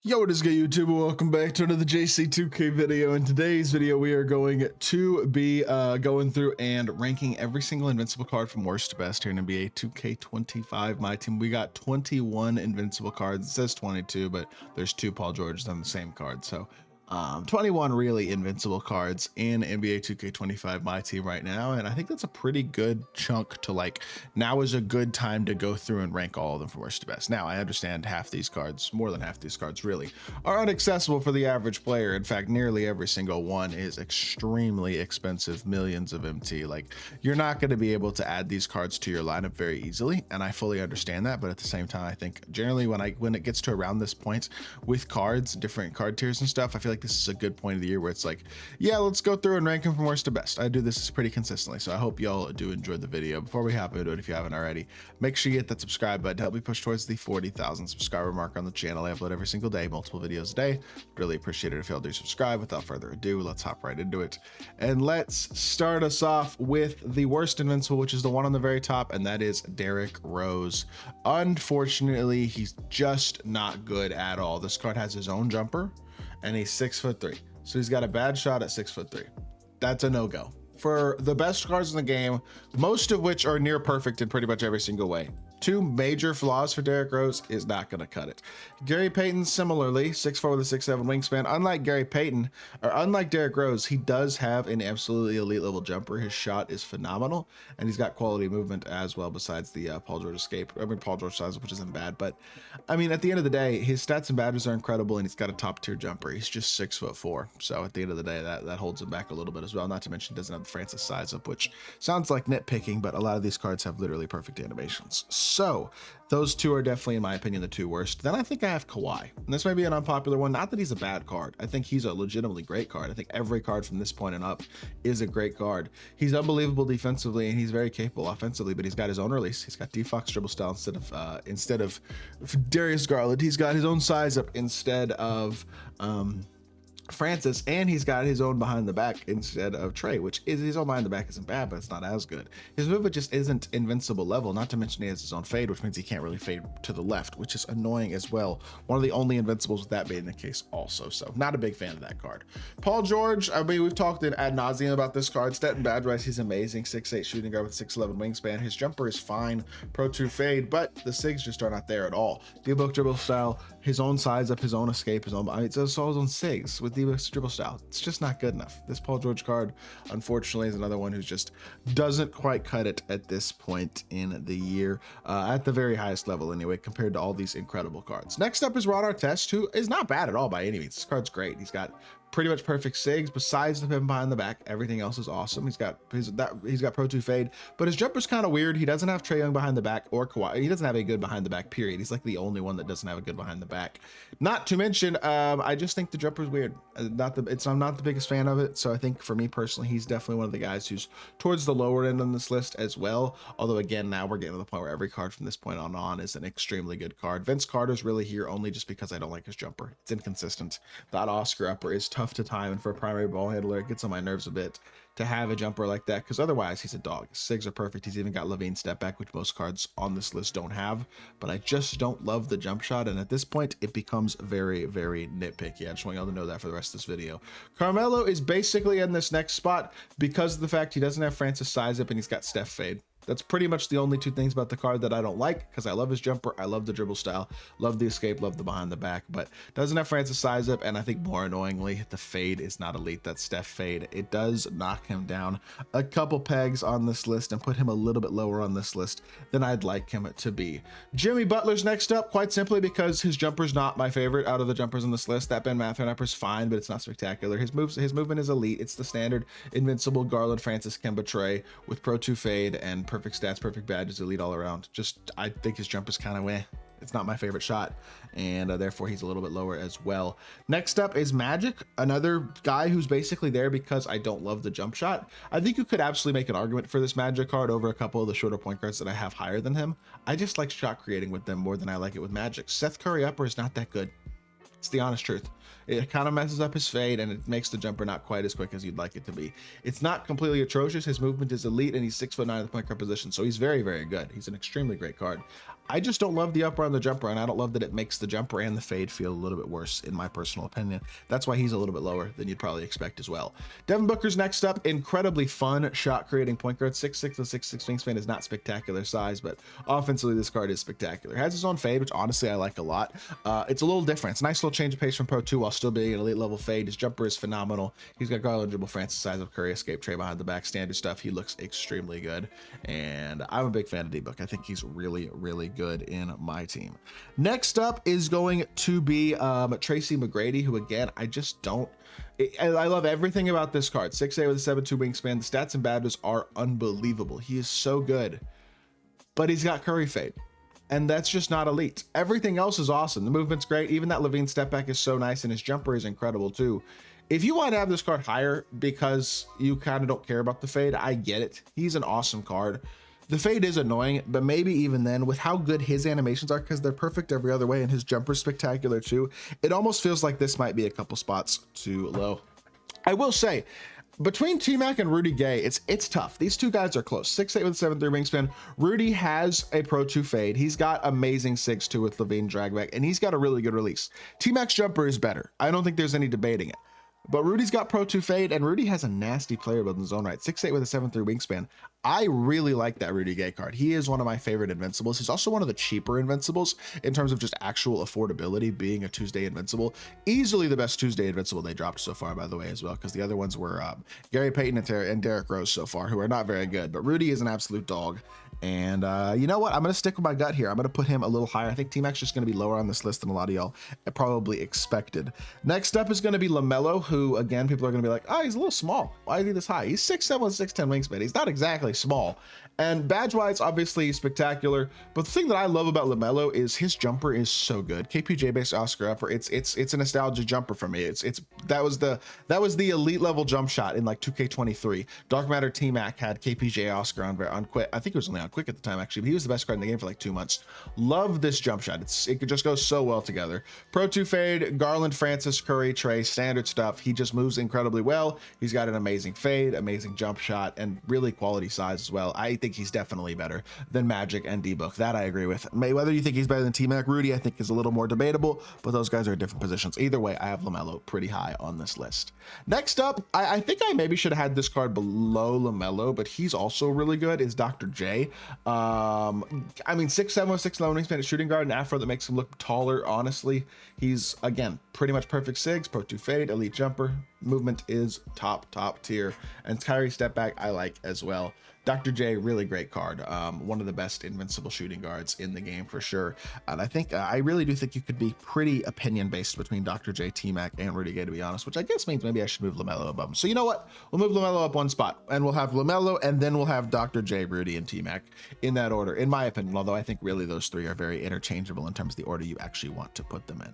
Yo, what is good, YouTube? Welcome back to another JC2K video. In today's video, we are going to be going through and ranking every single invincible card from worst to best here in NBA 2K25 MyTEAM. We got 21 invincible cards. It says 22, but there's two Paul Georges on the same card. So 21 really invincible cards in NBA 2K25 MyTEAM right now, and I think that's a pretty good chunk to like. Now is a good time to go through and rank all of them from worst to best. Now I understand half these cards, more than half these cards really, are inaccessible for the average player. In fact, nearly every single one is extremely expensive, millions of MT. Like, you're not going to be able to add these cards to your lineup very easily, and I fully understand that. But at the same time, I think generally when it gets to around this point with cards, different card tiers and stuff, I feel like this is a good point of the year where it's like, yeah, let's go through and rank them from worst to best. I do this pretty consistently, so I hope y'all do enjoy the video. Before we hop into it, if you haven't already, make sure you hit that subscribe button to help me push towards the 40,000 subscriber mark on the channel. I upload every single day, multiple videos a day. Really appreciate it if y'all do subscribe. Without further ado, let's hop right into it, and let's start us off with the worst invincible, which is the one on the very top, and that is Derrick Rose. Unfortunately, he's just not good at all. This card has his own jumper, and he's 6'3", so he's got a bad shot at 6'3". That's a no-go for the best cards in the game, most of which are near perfect in pretty much every single way. Two major flaws for Derrick Rose is not going to cut it. Gary Payton, similarly, 6'4" with a 6'7" wingspan. Unlike Gary Payton, or unlike Derrick Rose, he does have an absolutely elite level jumper. His shot is phenomenal, and he's got quality movement as well, besides the Paul George escape. I mean, Paul George size, which isn't bad, but I mean, at the end of the day, his stats and badges are incredible, and he's got a top tier jumper. He's just 6'4", so at the end of the day, that holds him back a little bit as well. Not to mention, he doesn't have the Francis size up, which sounds like nitpicking, but a lot of these cards have literally perfect animations. So those two are definitely, in my opinion, the two worst. Then I think I have Kawhi, and this may be an unpopular one. Not that he's a bad card. I think he's a legitimately great card. I think every card from this point and up is a great card. He's unbelievable defensively, and he's very capable offensively, but he's got his own release. He's got D-Fox dribble style instead of Darius Garland. He's got his own size up instead of Francis, and he's got his own behind the back instead of Trey, which is his own behind the back isn't bad, but it's not as good. His movement just isn't invincible level, not to mention he has his own fade, which means he can't really fade to the left, which is annoying as well. One of the only invincibles with that being the case also, so not a big fan of that card. Paul George, I mean, we've talked ad nauseum about this card. Stat and badge wise, he's amazing. 6'8" shooting guard with 6'11" wingspan. His jumper is fine, Pro 2 fade, but the SIGs just are not there at all. D-Book dribble style, his own size up, his own escape, his own, I mean, it's all his own SIGs with D-Book dribble style. It's just not good enough. This Paul George card, unfortunately, is another one who just doesn't quite cut it at this point in the year, at the very highest level anyway, compared to all these incredible cards. Next up is Ron Artest, who is not bad at all by any means. This card's great. He's got pretty much perfect SIGs besides the pin behind the back. Everything else is awesome. He's got Pro 2 fade, but his jumper's kind of weird. He doesn't have Trae Young behind the back or Kawhi. He doesn't have a good behind the back, period. He's like the only one that doesn't have a good behind the back. Not to mention, I just think the jumper's weird. I'm not the biggest fan of it. So I think for me personally, he's definitely one of the guys who's towards the lower end on this list as well. Although again, now we're getting to the point where every card from this point on is an extremely good card. Vince Carter's really here only just because I don't like his jumper. It's inconsistent. That Oscar upper is tough to time, and for a primary ball handler, it gets on my nerves a bit to have a jumper like that, because otherwise he's a dog. His SIGs are perfect. He's even got Levine step back, which most cards on this list don't have, but I just don't love the jump shot, and at this point it becomes very, very nitpicky. I just want y'all to know that for the rest of this video. Carmelo is basically in this next spot because of the fact he doesn't have Francis size up and he's got Steph fade. That's pretty much the only two things about the card that I don't like, because I love his jumper, I love the dribble style, love the escape, love the behind the back, but doesn't have Francis size up, and I think more annoyingly, the fade is not elite. That Steph fade, it does knock him down a couple pegs on this list and put him a little bit lower on this list than I'd like him to be. Jimmy Butler's next up, quite simply because his jumper's not my favorite out of the jumpers on this list. That Ben Mathurin upper's fine, but it's not spectacular. His movement is elite. It's the standard invincible Garland, Francis, Kemba, Trey with Pro 2 fade and perfect stats, perfect badges, elite all around. Just, I think his jump is kind of meh. It's not my favorite shot, and therefore he's a little bit lower as well. Next up is Magic, another guy who's basically there because I don't love the jump shot. I think you could absolutely make an argument for this Magic card over a couple of the shorter point guards that I have higher than him. I just like shot creating with them more than I like it with Magic. Seth Curry upper is not that good. It's the honest truth. It kind of messes up his fade, and it makes the jumper not quite as quick as you'd like it to be. It's not completely atrocious. His movement is elite, and he's 6'9" at the point guard position, so he's very, very good. He's an extremely great card. I just don't love the upper on the jumper, and I don't love that it makes the jumper and the fade feel a little bit worse, in my personal opinion. That's why he's a little bit lower than you'd probably expect as well. Devin Booker's next up. Incredibly fun shot creating point guard. 6'6" with 6'6" wingspan is not spectacular size, but offensively this card is spectacular. Has his own fade, which honestly I like a lot. It's a little different. It's a nice little change of pace from Pro 2 while still being an elite level fade. His jumper is phenomenal. He's got guard dribble, Francis size of Curry, escape tray behind the back, standard stuff. He looks extremely good, and I'm a big fan of D-Book. I think he's really, really good in my team. Next up is going to be Tracy McGrady, who again, I just don't, I love everything about this card. 6'8" with a 7'2" wingspan. The stats and badges are unbelievable. He is so good, but he's got Curry fade, and that's just not elite. Everything else is awesome. The movement's great. Even that Levine step back is so nice, and his jumper is incredible too. If you want to have this card higher because you kind of don't care about the fade, I get it. He's an awesome card. The fade is annoying, but maybe even then, with how good his animations are, because they're perfect every other way, and his jumper's spectacular too, it almost feels like this might be a couple spots too low. I will say, between T-Mac and Rudy Gay, it's tough. These two guys are close. 6'8" with 7'3" wingspan. Rudy has a Pro 2 fade. He's got amazing 6'2" with Levine dragback, and he's got a really good release. T-Mac's jumper is better. I don't think there's any debating it. But Rudy's got Pro 2 fade, and Rudy has a nasty player build in his own right. 6'8" with a 7'3" wingspan. I really like that Rudy Gay card. He is one of my favorite invincibles. He's also one of the cheaper invincibles in terms of just actual affordability, being a Tuesday invincible. Easily the best Tuesday invincible they dropped so far, by the way, as well, because the other ones were Gary Payton and Derrick Rose so far, who are not very good. But Rudy is an absolute dog. And you know what? I'm going to stick with my gut here. I'm going to put him a little higher. I think T-Mac's just going to be lower on this list than a lot of y'all probably expected. Next up is going to be LaMelo, who, again, people are going to be like, oh, he's a little small. Why is he this high? He's 6'7" with 6'10" wingspan. He's not exactly small. And badge-wise, obviously spectacular. But the thing that I love about LaMelo is his jumper is so good. KPJ-based Oscar upper. It's a nostalgia jumper for me. That was the elite level jump shot in like 2K23. Dark Matter T-Mac had KPJ Oscar on Quick. I think it was only on Quick at the time, actually, but he was the best card in the game for like 2 months. Love this jump shot. It just goes so well together. Pro 2 fade, Garland, Francis, Curry, Trey, standard stuff. He just moves incredibly well. He's got an amazing fade, amazing jump shot, and really quality size as well. I think he's definitely better than Magic and D-Book. That I agree with. Whether you think he's better than T-Mac, Rudy, I think is a little more debatable, but those guys are in different positions. Either way, I have LaMelo pretty high on this list. Next up, I think I maybe should have had this card below LaMelo, but he's also really good, is Dr. J. I mean, 6'7" with 6'11" wingspan, shooting guard, and afro that makes him look taller. Honestly, he's, again, pretty much perfect SIGs, Pro 2 fade, elite jumper. Movement is top tier, and Kyrie step back I like as well. Dr. J, really great card. One of the best invincible shooting guards in the game for sure. And I think I really do think you could be pretty opinion based between Dr. J, T-Mac, and Rudy Gay, to be honest, which I guess means maybe I should move LaMelo above him. So you know what? We'll move LaMelo up one spot, and we'll have LaMelo, and then we'll have Dr. J, Rudy, and T-Mac in that order, in my opinion, although I think really those three are very interchangeable in terms of the order you actually want to put them in.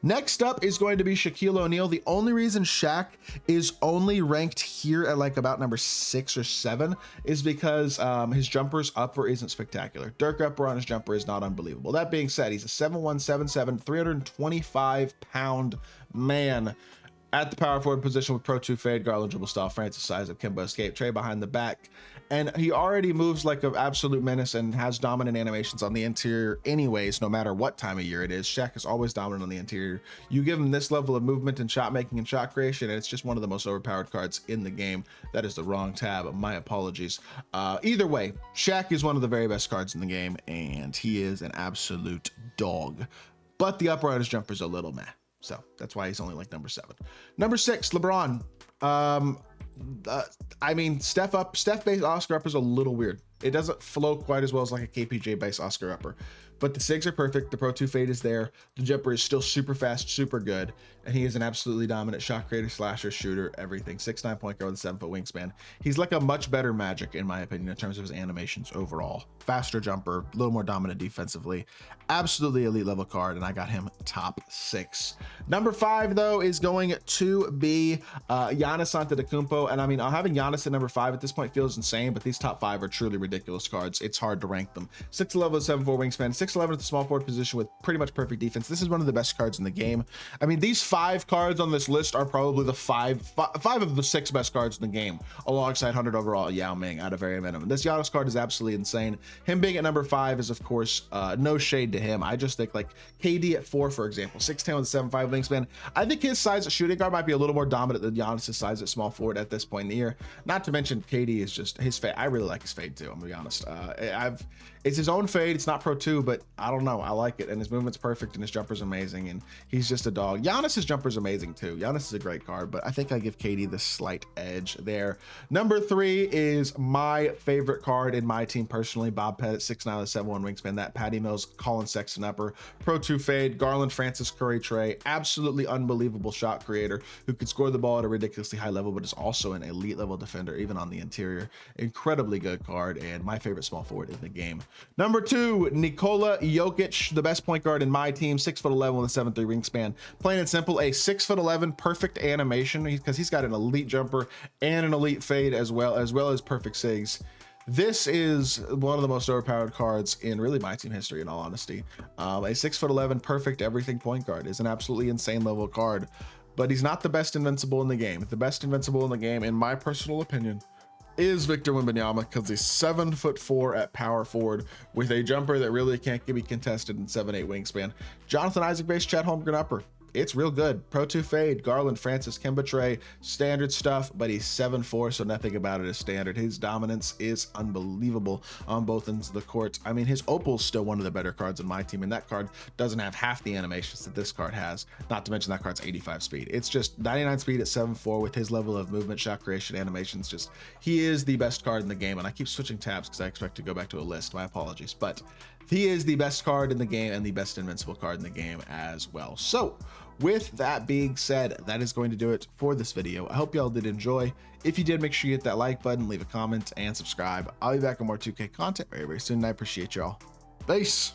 Next up is going to be Shaquille O'Neal. The only reason Shaq is only ranked here at like about number 6 or 7 is because his jumper's upper isn't spectacular. Dirk upper on his jumper is not unbelievable. That being said, he's a 7'1", 7'7", 325-pound man at the power forward position with Pro 2 fade, Garland dribble style, Francis size of Kimbo escape, Trey behind the back. And he already moves like an absolute menace and has dominant animations on the interior anyways, no matter what time of year it is. Shaq is always dominant on the interior. You give him this level of movement and shot making and shot creation, and it's just one of the most overpowered cards in the game. That is the wrong tab. My apologies. Either way, Shaq is one of the very best cards in the game, and he is an absolute dog. But the upper on his jumper is a little meh. So that's why he's only like number 7. Number 6, LeBron. I mean, Steph based Oscar upper is a little weird. It doesn't flow quite as well as like a KPJ based Oscar upper, but the SIGs are perfect. The Pro 2 fade is there. The jumper is still super fast, super good, and he is an absolutely dominant shot creator, slasher, shooter, everything. 6'9" point guard with a 7-foot wingspan. He's like a much better Magic in my opinion in terms of his animations overall. Faster jumper, a little more dominant defensively. Absolutely elite level card, and I got him top 6. Number 5 though is going to be Giannis Antetokounmpo, and I mean, having Giannis at number 5 at this point feels insane, but these top 5 are truly ridiculous cards. It's hard to rank them. 6'11", 7'4" wingspan, 6'11" at the small forward position with pretty much perfect defense. This is one of the best cards in the game. I mean, these 5 cards on this list are probably the five of the 6 best cards in the game, alongside 100 overall Yao Ming at a very minimum. This Giannis card is absolutely insane. Him being at number 5 is, of course, no shade to him. I just think like KD at 4, for example, 6'10" with 7'5" wingspan. I think his size at shooting guard might be a little more dominant than Giannis's size at small forward at this point in the year. Not to mention KD is just his fade. I really like his fade too, I'm gonna be honest. It's his own fade. It's not Pro 2, but I don't know. I like it, and his movement's perfect, and his jumper's amazing, and he's just a dog. Giannis's jumper's amazing too. Giannis is a great card, but I think I give KD the slight edge there. Number 3 is my favorite card in my team personally. Bob Pettit, 6'9" with 7'1" wingspan. That Patty Mills, Colin Sexton upper, Pro 2 fade, Garland, Francis, Curry, Trey. Absolutely unbelievable shot creator who could score the ball at a ridiculously high level, but is also an elite level defender, even on the interior. Incredibly good card, and my favorite small forward in the game. Number 2, Nikola Jokic, the best point guard in my team, 6'11" with a 7'3" wingspan. Plain and simple, a 6'11" perfect animation, because he's got an elite jumper and an elite fade as well as perfect sigs. This is one of the most overpowered cards in really my team history, in all honesty. A 6'11" perfect everything point guard is an absolutely insane level card, but he's not the best invincible in the game. The best invincible in the game, in my personal opinion, is Victor Wembanyama, because he's 7'4" at power forward with a jumper that really can't be contested in 7'8" wingspan. Jonathan Isaac based Chet Holmgren upper. It's real good. Pro 2 fade, Garland, Francis, Kemba Trey, standard stuff, but he's 7'4", so nothing about it is standard. His dominance is unbelievable on both ends of the court. I mean, his Opal's still one of the better cards in my team, and that card doesn't have half the animations that this card has, not to mention that card's 85 speed. It's just 99 speed at 7'4" with his level of movement, shot creation, animations. Just, he is the best card in the game, and I keep switching tabs because I expect to go back to a list. My apologies, but he is the best card in the game and the best invincible card in the game as well. So with that being said, that is going to do it for this video. I hope y'all did enjoy. If you did, make sure you hit that like button, leave a comment, and subscribe. I'll be back with more 2K content very, very soon, and I appreciate y'all. Peace.